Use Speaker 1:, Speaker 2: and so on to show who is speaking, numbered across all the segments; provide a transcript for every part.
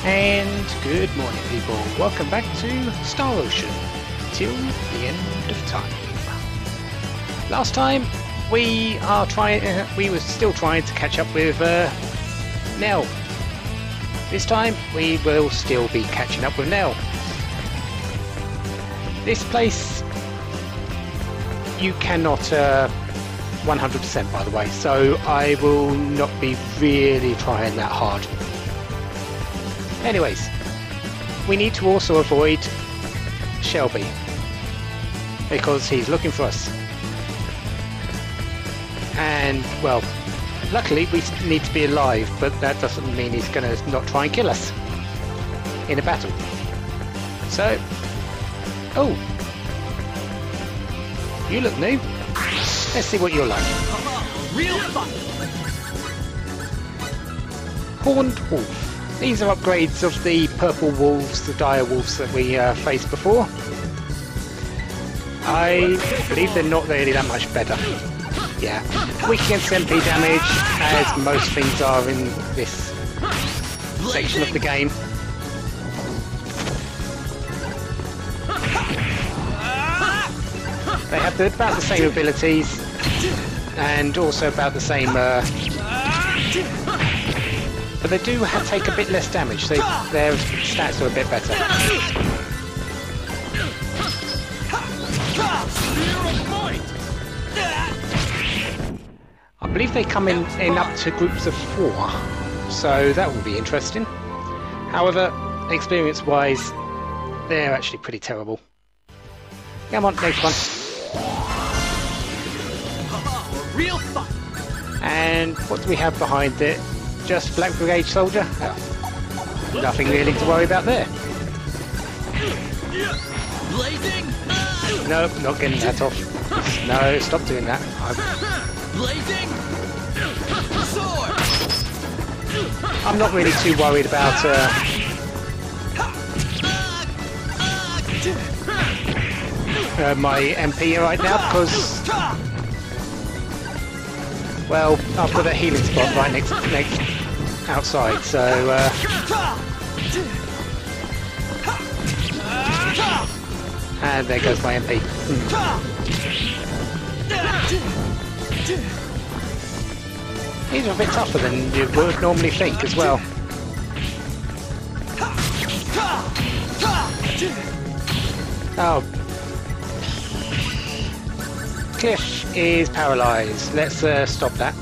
Speaker 1: And good morning, people. Welcome back to Star Ocean till the end of time. Last time we were still trying to catch up with Nell. This time we will still be catching up with Nell. This place you cannot 100% by the way, so I will not be really trying that hard. Anyways, we need to also avoid Shelby because he's looking for us. And well, luckily we need to be alive, but that doesn't mean he's going to not try and kill us in a battle. So, oh, you look new. Let's see what you're like.
Speaker 2: Real fun.
Speaker 1: Horned Wolf. These are upgrades of the purple wolves, the dire wolves that we faced before. I believe they're not really that much better. Yeah, weak against MP damage, as most things are in this section of the game. They have about the same abilities, and also about the same... but they do take a bit less damage, so their stats are a bit better. I believe they come in up to groups of 4, so that will be interesting. However, experience-wise, they're actually pretty terrible. Come on, next one.
Speaker 2: Real fun.
Speaker 1: And what do we have behind it? Just Black Brigade soldier? Oh, nothing really to worry about there.
Speaker 2: Blazing.
Speaker 1: No, not getting that off. No, stop doing that.
Speaker 2: Blazing. Sword.
Speaker 1: I'm not really too worried about my MP right now because, well, I've got a healing spot right next outside, so and there goes my MP. These are a bit tougher than you would normally think as well. Oh, Cliff is paralysed. Let's stop that,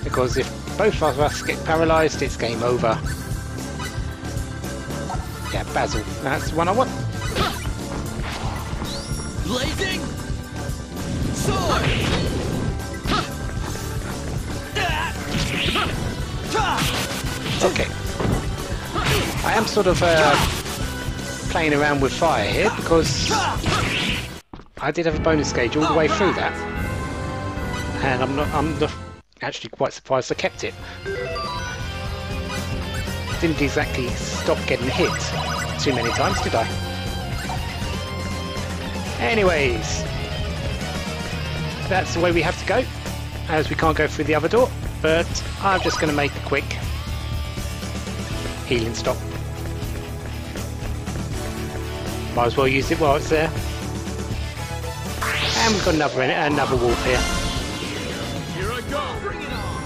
Speaker 1: because if both of us get paralysed, it's game over. Yeah, Basil, that's the one I want.
Speaker 2: Blazing. Sword.
Speaker 1: Okay. I am sort of playing around with fire here because I did have a bonus gauge all the way through that, and I'm actually quite surprised I kept it. Didn't exactly stop getting hit too many times, did I? Anyways, that's the way we have to go, as we can't go through the other door, but I'm just going to make a quick healing stop. Might as well use it while it's there. And we've got another wolf here.
Speaker 2: Here I go. Bring it on.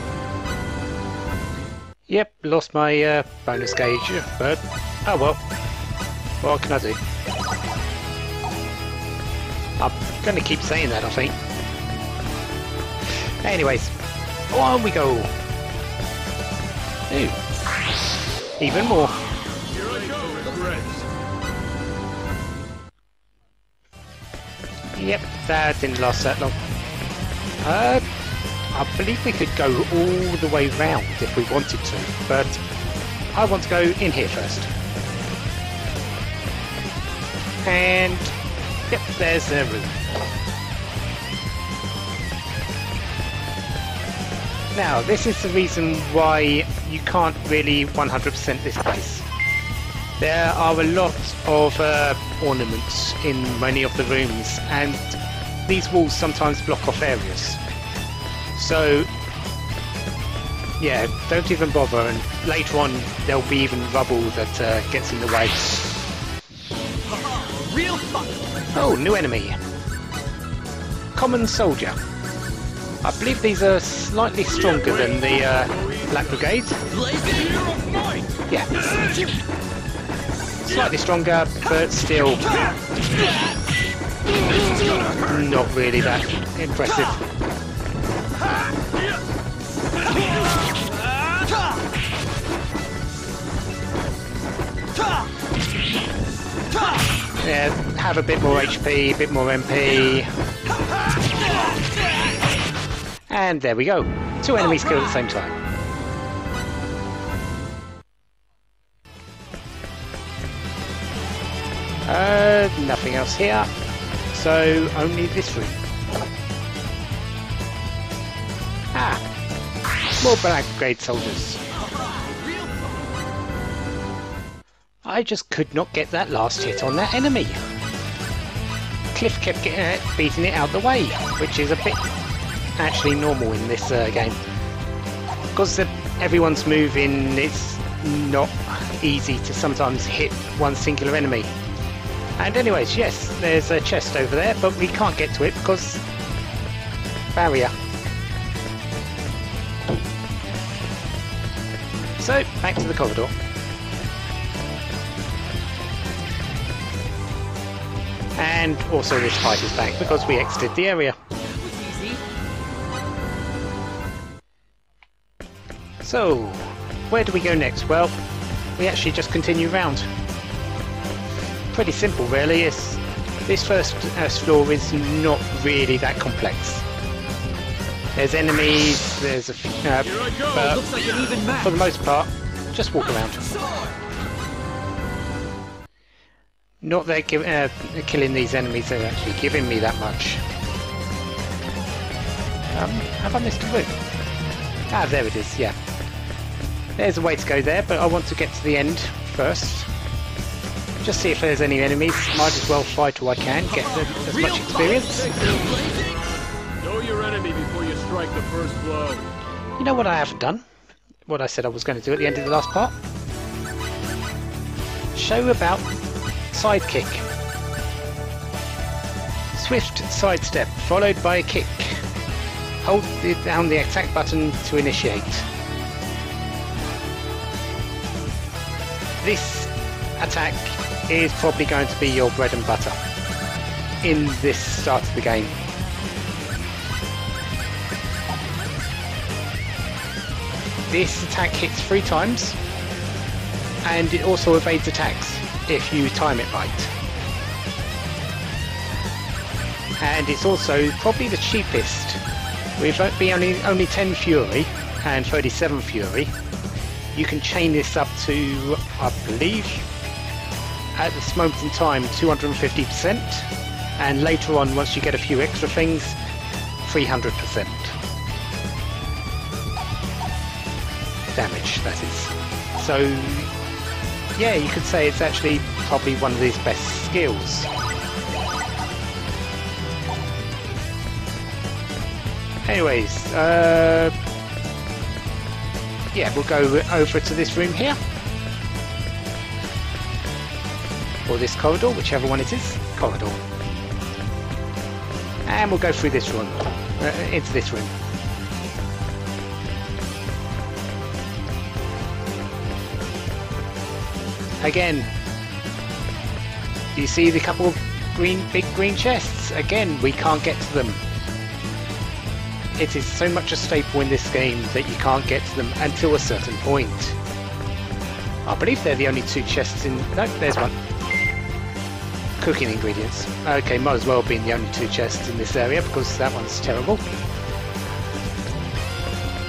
Speaker 1: Yep, lost my bonus gauge, but oh well. What can I do? I'm going to keep saying that, I think. Anyways, on we go. Ooh, even more.
Speaker 2: Here I go. Rest.
Speaker 1: Yep, that didn't last that long. I believe we could go all the way round if we wanted to, but I want to go in here first. And yep, there's the room. Now, this is the reason why you can't really 100% this place. There are a lot of ornaments in many of the rooms, and these walls sometimes block off areas. So Yeah, don't even bother, and later on there'll be even rubble that gets in the way.
Speaker 2: Real fun.
Speaker 1: Oh, new enemy. Common Soldier. I believe these are slightly stronger than the Black Brigade.
Speaker 2: Blazing.
Speaker 1: Yeah. Slightly stronger, but still not really that impressive. Yeah, have a bit more HP, a bit more MP. And there we go. 2 enemies killed at the same time. Nothing else here. So only this room. Ah, more Black Brigade soldiers. I just could not get that last hit on that enemy. Cliff kept beating it out the way, which is a bit actually normal in this game. Because everyone's moving, it's not easy to sometimes hit one singular enemy. And anyways, yes, there's a chest over there, but we can't get to it because barrier. So, back to the corridor. And also this fight is back because we exited the area. So, where do we go next? Well, we actually just continue round. Pretty simple really. This first floor is not really that complex. There's enemies, there's a few, but
Speaker 2: Looks like an even match.
Speaker 1: for the most part, just walk around. Not that killing these enemies are actually giving me that much. Have I missed a room? Ah, there it is, yeah. There's a way to go there, but I want to get to the end first. Just see if there's any enemies. Might as well fight all I can, get as much experience.
Speaker 2: Know your enemy before you strike the first blow.
Speaker 1: You know what I haven't done? What I said I was going to do at the end of the last part? Show about sidekick. Swift sidestep, followed by a kick. Hold down the attack button to initiate. This attack is probably going to be your bread and butter in this start of the game. This attack hits 3 times, and it also evades attacks if you time it right. And it's also probably the cheapest. With only 10 Fury and 37 Fury, you can chain this up to, I believe, at this moment in time, 250%, and later on, once you get a few extra things, 300% damage, that is. So, yeah, you could say it's actually probably one of his best skills. Anyways, yeah, we'll go over to this room here. Or this corridor, whichever one it is. Corridor. And we'll go through this room. Into this room. Again, you see the couple of big green chests? Again, we can't get to them. It is so much a staple in this game that you can't get to them until a certain point. I believe they're the only 2 chests in... No, there's one. Cooking ingredients. Okay, might as well be the only 2 chests in this area because that one's terrible.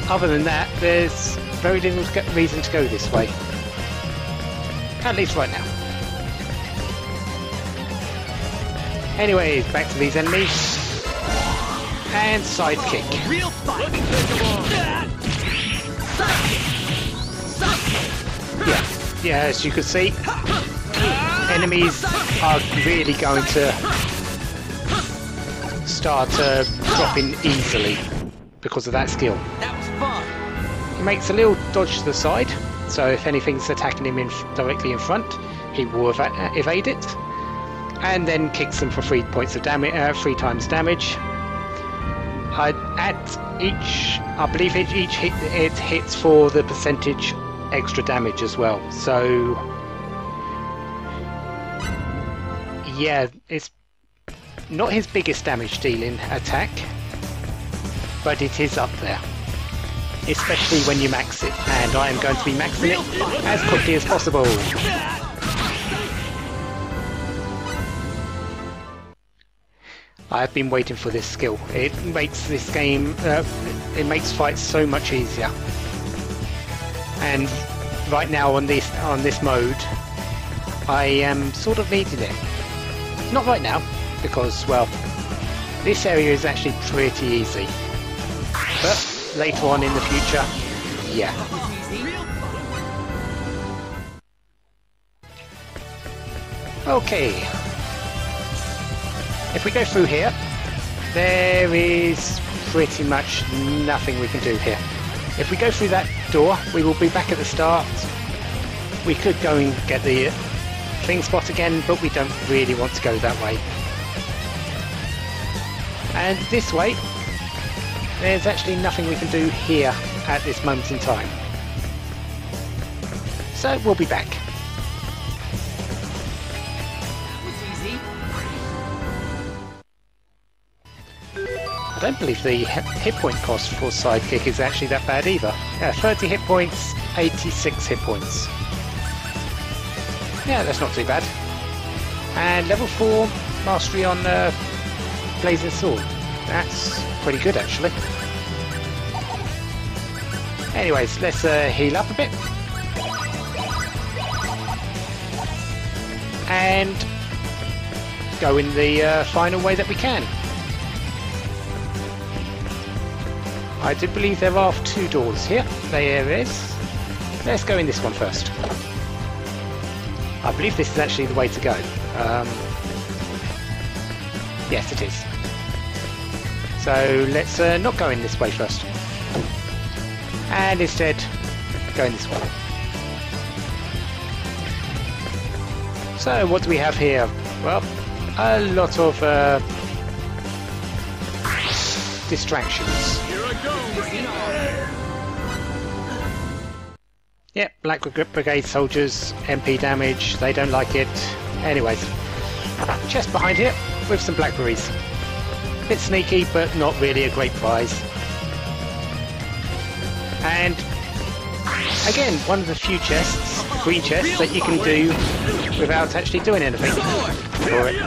Speaker 1: Other than that, there's very little reason to go this way. At least right now. Anyways, back to these enemies. And sidekick.
Speaker 2: Real fight.
Speaker 1: Yeah, as you can see, enemies are really going to start dropping easily because of that skill.
Speaker 2: That was fun.
Speaker 1: He makes a little dodge to the side, so if anything's attacking him directly in front, he will evade it, and then kicks them for 3 points of damage, 3 times damage. I believe each hit it hits for the percentage extra damage as well. So yeah, it's not his biggest damage dealing attack, but it is up there, especially when you max it, and I am going to be maxing it as quickly as possible. I've been waiting for this skill. It makes this game, it makes fights so much easier. And right now on this mode, I am sort of needing it. Not right now, because, well, this area is actually pretty easy. But later on in the future, yeah. Okay. If we go through here, there is pretty much nothing we can do here. If we go through that door, we will be back at the start. We could go and get the thing spot again, but we don't really want to go that way. And this way, there's actually nothing we can do here at this moment in time. So we'll be back. I don't believe the hit point cost for Sidekick is actually that bad either. Yeah, 30 hit points, 86 hit points. Yeah, that's not too bad. And level 4 mastery on Blazing Sword. That's pretty good actually. Anyways, let's heal up a bit. And go in the final way that we can. I do believe there are 2 doors here. There is. Let's go in this one first. I believe this is actually the way to go. Yes, it is. So let's not go in this way first. And instead, go in this one. So what do we have here? Well, a lot of distractions. Yep, Black Brigade soldiers, MP damage, they don't like it. Anyways, chest behind here with some blackberries. Bit sneaky, but not really a great prize. And again, one of the few chests, green chests, that you can do without actually doing anything for it.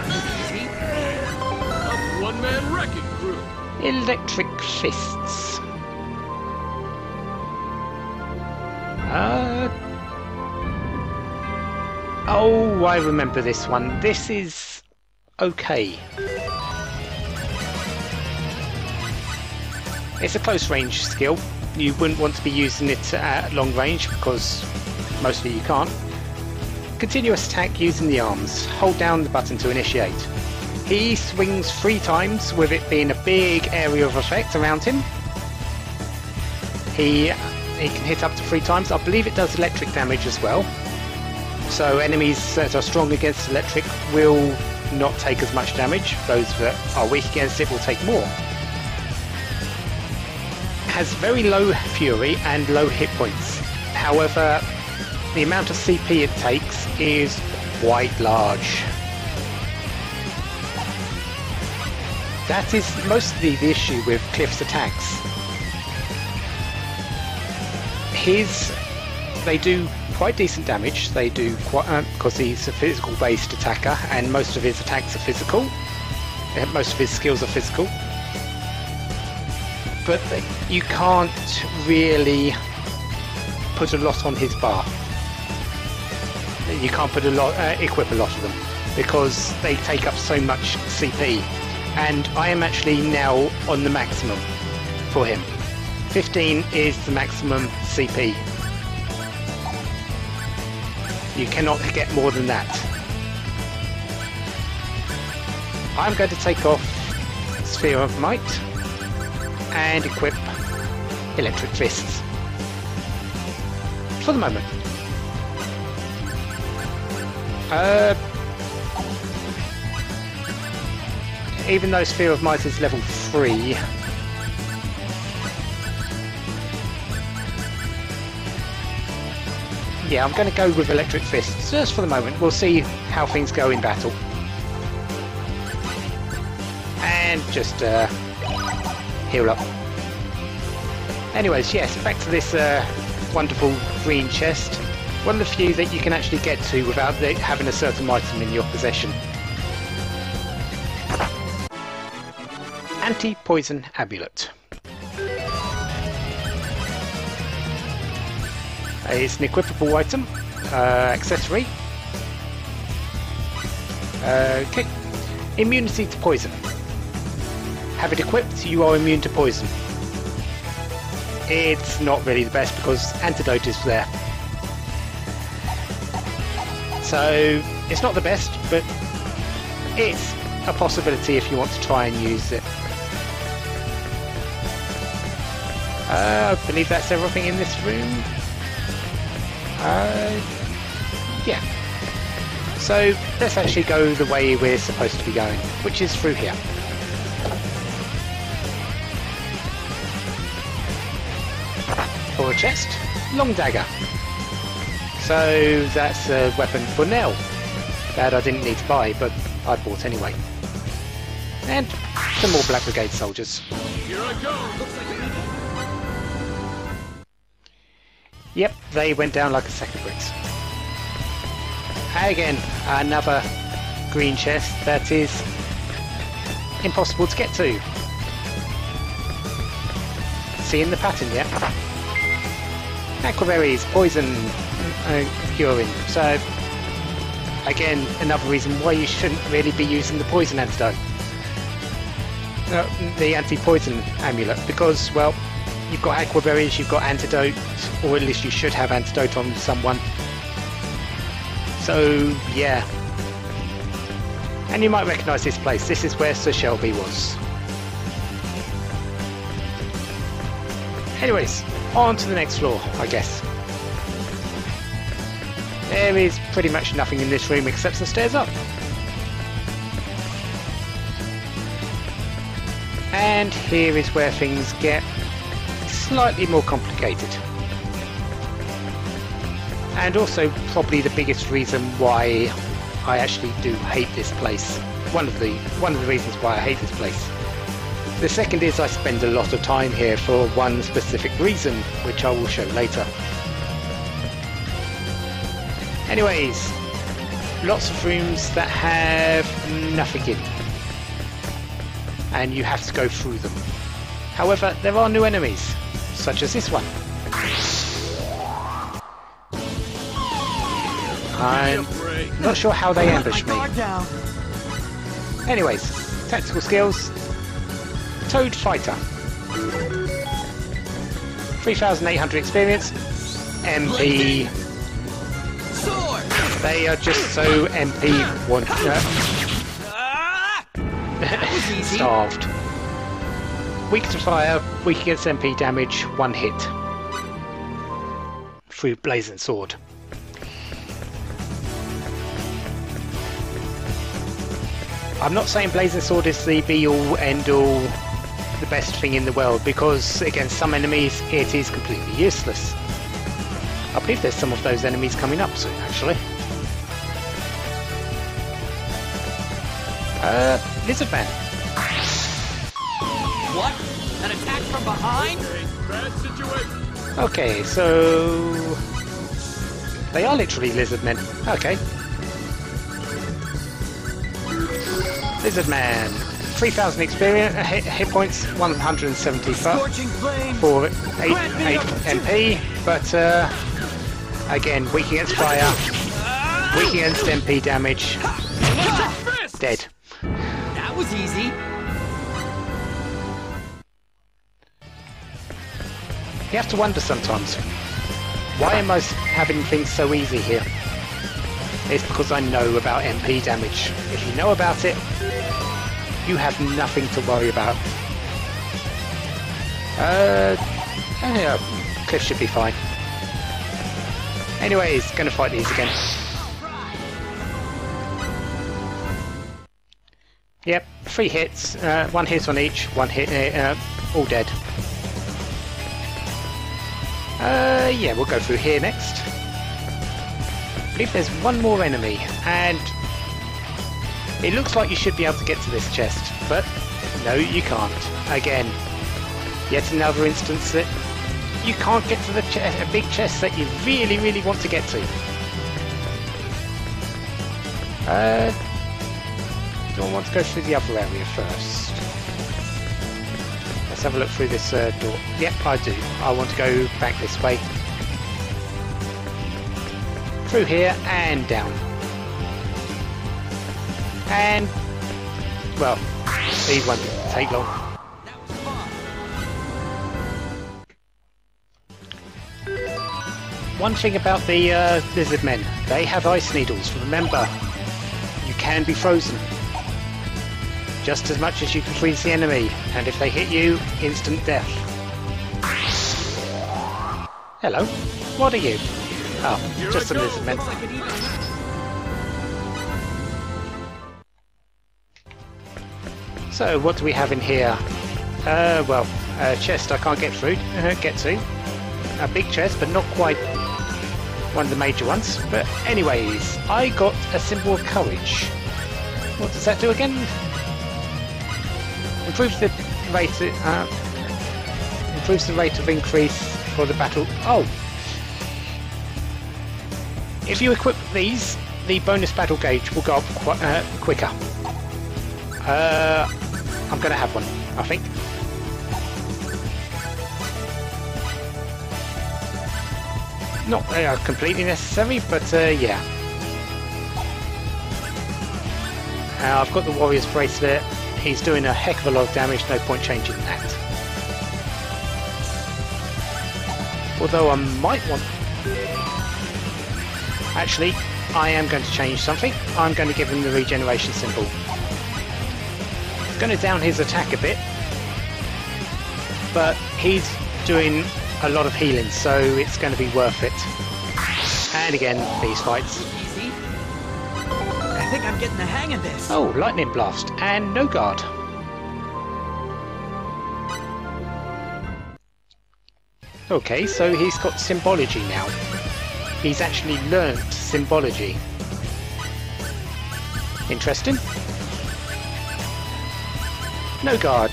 Speaker 2: One-man wrecking crew.
Speaker 1: Electric fists. Oh, I remember this one. This is okay. It's a close range skill. You wouldn't want to be using it at long range because mostly you can't. Continuous attack using the arms. Hold down the button to initiate. He swings 3 times with it being a big area of effect around him. He can hit up to 3 times. I believe it does electric damage as well. So enemies that are strong against electric will not take as much damage. Those that are weak against it will take more. Has very low fury and low hit points. However, the amount of CP it takes is quite large. That is mostly the issue with Cliff's attacks. They do quite decent damage. They do quite because he's a physical-based attacker, and most of his attacks are physical. Most of his skills are physical. But you can't really put a lot on his bar. You can't put equip a lot of them because they take up so much CP. And I am actually now on the maximum for him. 15 is the maximum CP. You cannot get more than that. I'm going to take off Sphere of Might and equip Electric Fists. for the moment. Even though Sphere of Might is level 3, yeah, I'm going to go with Electric Fist just for the moment. We'll see how things go in battle. And just heal up. Anyways, yes, back to this wonderful green chest. One of the few that you can actually get to without having a certain item in your possession. Anti-Poison Amulet. It's an equipable item, accessory. Okay. Immunity to poison. Have it equipped, you are immune to poison. It's not really the best because antidote is there. So it's not the best, but it's a possibility if you want to try and use it. I believe that's everything in this room. Yeah. So let's actually go the way we're supposed to be going, which is through here. For a chest, long dagger. So that's a weapon for Nell that I didn't need to buy, but I bought anyway. And some more Black Brigade soldiers.
Speaker 2: Here I go. Looks like
Speaker 1: Yep, they went down like a sack of bricks. Again, another green chest that is impossible to get to. Seeing the pattern yet? Aquaberries, poison, curing. So, again, another reason why you shouldn't really be using the poison antidote. The anti-poison amulet, because, well, you've got aquaberries, you've got antidote, or at least you should have antidote on someone. So, yeah. And you might recognise this place. This is where Sir Shelby was. Anyways, on to the next floor, I guess. There is pretty much nothing in this room except some stairs up. And here is where things get slightly more complicated. And also probably the biggest reason why I actually do hate this place. One of the reasons why I hate this place. The second is I spend a lot of time here for one specific reason, which I will show later. Anyways, lots of rooms that have nothing in, and you have to go through them. However, there are new enemies, such as this one. I'm not sure how they ambushed me. Anyways, tactical skills. Toad Fighter. 3,800 experience. MP. They are just so MP want starved. Weak to fire, weak against MP damage, one hit. Through Blazing Sword. I'm not saying Blazing Sword is the be-all, end-all, the best thing in the world, because against some enemies it is completely useless. I believe there's some of those enemies coming up soon, actually. Lizard Man.
Speaker 3: What? An attack from behind?
Speaker 2: bad situation.
Speaker 1: Okay, so they are literally lizard men. Okay. Lizard Man. 3,000 experience, hit points, 175 for 8 MP, but again, weak against fire, weak against MP damage, dead.
Speaker 3: That was easy.
Speaker 1: You have to wonder sometimes, why am I having things so easy here? It's because I know about MP damage. If you know about it, you have nothing to worry about. Yeah, Cliff should be fine. Anyways, gonna fight these again. Yep, 3 hits, 1 hit on each, 1 hit, all dead. Yeah, we'll go through here next. I believe there's one more enemy, and it looks like you should be able to get to this chest, but no, you can't. Again, yet another instance that you can't get to the a big chest that you really, really want to get to. Do I want to go through the other area first? Let's have a look through this door. Yep, I do. I want to go back this way. Through here and down. And, well, these won't take long. One thing about the lizard men, they have ice needles. Remember, you can be frozen. Just as much as you can freeze the enemy, and if they hit you, instant death. Hello, what are you? Oh, just some lizard men. So, what do we have in here? Well, a chest I can't get through, get to. A big chest, but not quite one of the major ones. But anyways, I got a symbol of courage. What does that do again? Improves the rate of increase for the battle. Oh! If you equip these, the bonus battle gauge will go up quicker. I'm gonna have one, I think. Not completely necessary, but yeah. I've got the Warrior's Bracelet. He's doing a heck of a lot of damage, no point changing that. Although I might want... Actually, I am going to change something. I'm going to give him the regeneration symbol. It's going to down his attack a bit, but he's doing a lot of healing, so it's going to be worth it. And again, these fights.
Speaker 3: Easy. I think I'm getting the hang of this.
Speaker 1: Oh, Lightning Blast and no guard. Okay, so he's got symbology now. He's actually learnt symbology. Interesting. No guard.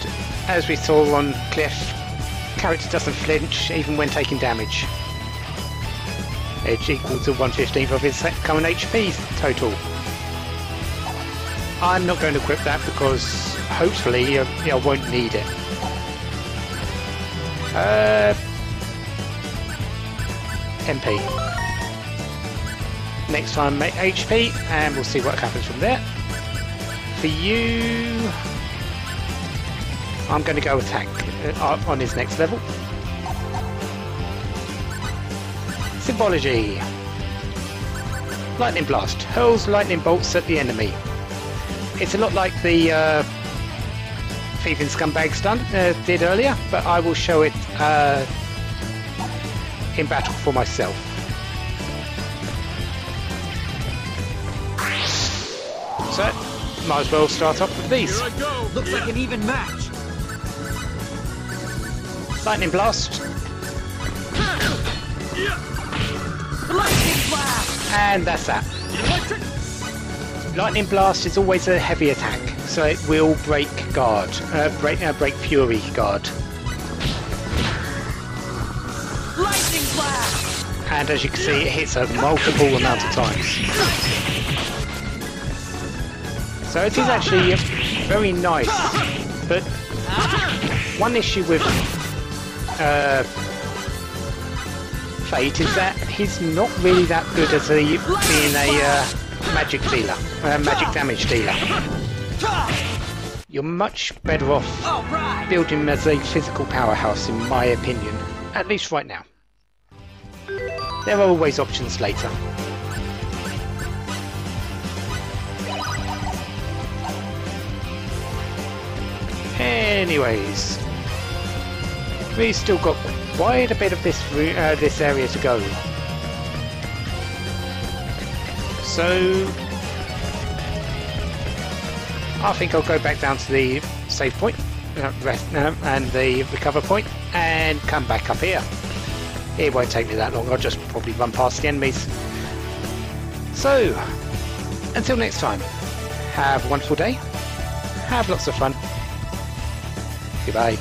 Speaker 1: As we saw on Cliff, character doesn't flinch even when taking damage. Edge equal to 1/15 of his current HP total. I'm not going to equip that because hopefully I won't need it. MP. Next time make HP and we'll see what happens from there. For you, I'm going to go attack on his next level. Symbology. Lightning Blast. Hurls lightning bolts at the enemy. It's a lot like the Thieving Scumbags did earlier, but I will show it in battle for myself. So, might as well start off with these.
Speaker 2: Here I go.
Speaker 3: Looks like an even match.
Speaker 1: Lightning Blast.
Speaker 3: Lightning blast.
Speaker 1: And that's that. Lightning Blast is always a heavy attack, so it will break guard, break Fury guard.
Speaker 3: Lightning blast.
Speaker 1: And as you can see, it hits a multiple amount of times. So it is actually very nice, but one issue with Fate is that he's not really that good as being a magic dealer, magic damage dealer. You're much better off building him as a physical powerhouse, in my opinion, at least right now. There are always options later. Anyways, we've still got quite a bit of this area to go. So I think I'll go back down to the save point and the recover point and come back up here. It won't take me that long, I'll just probably run past the enemies. So, until next time, have a wonderful day, have lots of fun, goodbye.